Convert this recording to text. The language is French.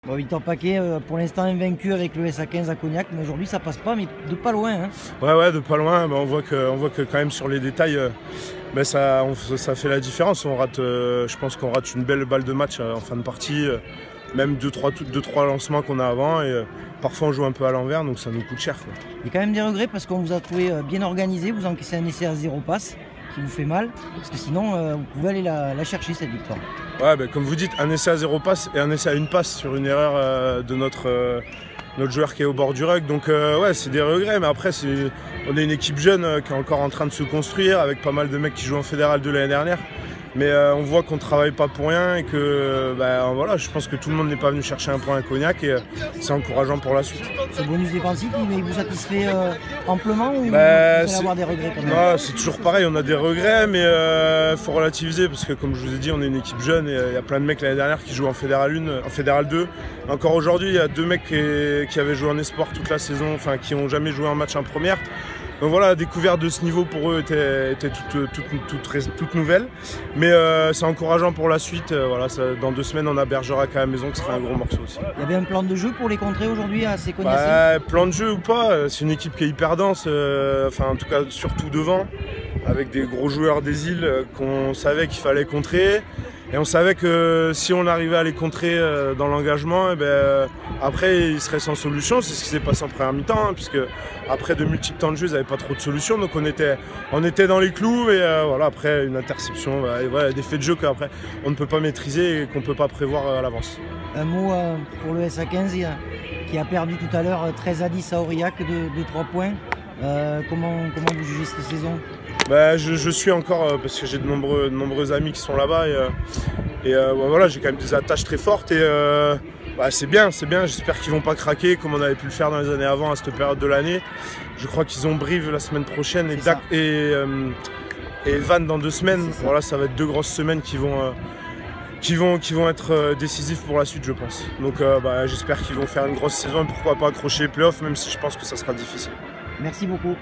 Bon, Victor Paquet, pour l'instant invaincu avec le SA15 à Cognac, mais aujourd'hui ça passe pas, mais de pas loin. Hein. Ouais, de pas loin. On voit que quand même sur les détails, ça fait la différence. Je pense qu'on rate une belle balle de match en fin de partie. Même 2-3 lancements qu'on a avant. Et parfois on joue un peu à l'envers, donc ça nous coûte cher, quoi. Il y a quand même des regrets parce qu'on vous a trouvé bien organisé. Vous encaissez un essai à 0 passe qui vous fait mal. Parce que sinon, vous pouvez aller la chercher cette victoire. Ouais, comme vous dites, un essai à 0 passe et un essai à 1 passe sur une erreur de notre joueur qui est au bord du ruck. Donc ouais, c'est des regrets, mais après on est une équipe jeune qui est encore en train de se construire avec pas mal de mecs qui jouent en Fédéral 2 l'année dernière. Mais on voit qu'on ne travaille pas pour rien et que voilà, je pense que tout le monde n'est pas venu chercher un point à Cognac et c'est encourageant pour la suite. Ce bonus défensif, il vous satisfait amplement ou vous allez avoir des regrets quand même? Non, c'est toujours pareil, on a des regrets, mais il faut relativiser parce que comme je vous ai dit, on est une équipe jeune et il y a plein de mecs l'année dernière qui jouent en Fédéral 1, en Fédéral 2. Encore aujourd'hui, il y a 2 mecs qui avaient joué en espoir toute la saison, enfin qui n'ont jamais joué un match en première. Donc voilà, la découverte de ce niveau pour eux était toute nouvelle. Mais c'est encourageant pour la suite. Voilà, dans 2 semaines, on a Bergerac à la maison qui sera un gros morceau aussi. Il y avait un plan de jeu pour les contrer aujourd'hui à ces Cognacés? Plan de jeu ou pas, c'est une équipe qui est hyper dense, en tout cas surtout devant, avec des gros joueurs des îles qu'on savait qu'il fallait contrer. Et on savait que si on arrivait à les contrer dans l'engagement, après ils seraient sans solution. C'est ce qui s'est passé en première mi-temps, puisque après de multiples temps de jeu, ils n'avaient pas trop de solutions. Donc on était dans les clous et voilà, après une interception, voilà, des faits de jeu qu'après on ne peut pas maîtriser et qu'on ne peut pas prévoir à l'avance. Un mot pour le SA15 qui a perdu tout à l'heure 13-10 à Aurillac de 3 points. Comment vous jugez cette saison? Je suis encore, parce que j'ai de nombreux amis qui sont là-bas et voilà, j'ai quand même des attaches très fortes et c'est bien, j'espère qu'ils vont pas craquer comme on avait pu le faire dans les années avant à cette période de l'année. Je crois qu'ils ont Brive la semaine prochaine et Vannes dans 2 semaines. Voilà, ça va être 2 grosses semaines qui vont être décisives pour la suite, je pense. Donc j'espère qu'ils vont faire une grosse saison et pourquoi pas accrocher les playoffs, même si je pense que ça sera difficile. Merci beaucoup.